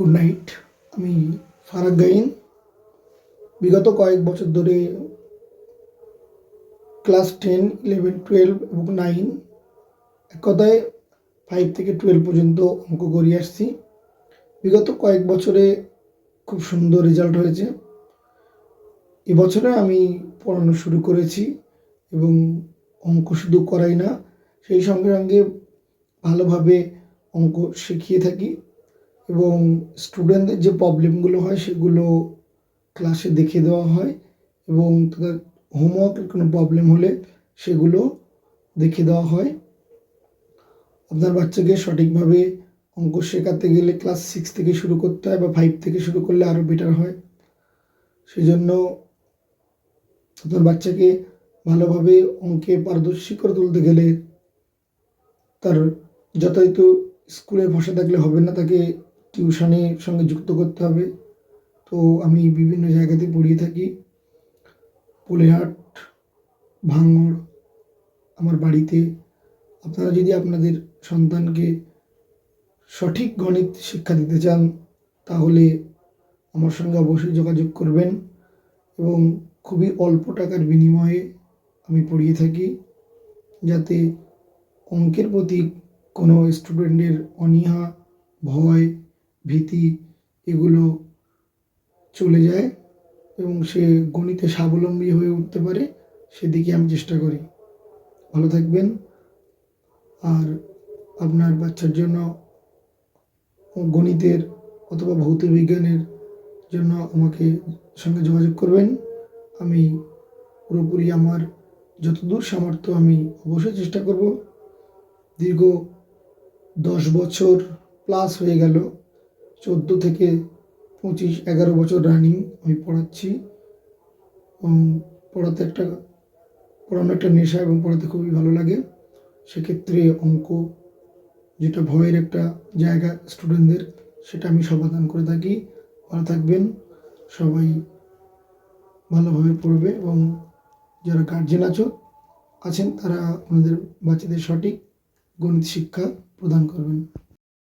Good night. আমি ফারাক গাইন। বিগত কয়েক বছর ধরে ক্লাস 10, 11, 12 এবং 9, এক কথায় 5 থেকে 12 পর্যন্ত অঙ্ক করিয়ে আসছি। বিগত কয়েক বছরে খুব সুন্দর রেজাল্ট হয়েছে। এবছরে আমি পড়ানো শুরু করেছি এবং অঙ্ক শুধু করাই না, সেই সঙ্গে সঙ্গে ভালোভাবে অঙ্ক শিখিয়ে থাকি এবং স্টুডেন্টদের যে প্রবলেমগুলো হয় সেগুলো ক্লাসে দেখিয়ে দেওয়া হয় এবং তাদের হোমওয়ার্কের কোনো প্রবলেম হলে সেগুলো দেখিয়ে দেওয়া হয়। আপনার বাচ্চাকে সঠিকভাবে অঙ্ক শেখাতে গেলে ক্লাস 6 থেকে শুরু করতে হয় বা 5 থেকে শুরু করলে আরও বেটার হয়। সেই জন্য আপনার বাচ্চাকে ভালোভাবে অঙ্কে পারদর্শী করে তুলতে গেলে তার যথাযথ স্কুলের ভাষা থাকলে হবে না, তাকে টিউশনের সঙ্গে যুক্ত করতে হবে। তো আমি বিভিন্ন জায়গাতে পড়িয়ে থাকি, পোলেহাট, ভাঙড়, আমার বাড়িতে। আপনারা যদি আপনাদের সন্তানকে সঠিক গণিত শিক্ষা দিতে চান তাহলে আমার সঙ্গে অবশ্যই যোগাযোগ করবেন এবং খুবই অল্প টাকার বিনিময়ে আমি পড়িয়ে থাকি, যাতে অঙ্কের প্রতি কোনো স্টুডেন্টের অনীহা, ভয়, ভীতি এগুলো চলে যায় এবং সে গণিতে স্বাবলম্বী হয়ে উঠতে পারে, সেদিকে আমি চেষ্টা করি। ভালো থাকবেন। আর আপনার বাচ্চার জন্য গণিতের অথবা ভৌত বিজ্ঞানের জন্য আমাকে সঙ্গে যোগাযোগ করবেন। আমি পুরোপুরি আমার যতদূর সামর্থ্য আমি অবশ্যই চেষ্টা করব। দীর্ঘ 10 বছর প্লাস হয়ে গেল, 14 থেকে 25, 11 বছর রানিং আমি পড়াচ্ছি এবং পড়ানো একটা নেশা এবং পড়াতে খুবই ভালো লাগে। সেক্ষেত্রে অঙ্ক যেটা ভয়ের একটা জায়গা স্টুডেন্টদের, সেটা আমি সমাধান করে থাকি। ভালো থাকবেন, সবাই ভালোভাবে পড়বে এবং যারা গার্জেন আছেন তারা আপনাদের বাচ্চাদের সঠিক গণিত শিক্ষা প্রদান করবেন।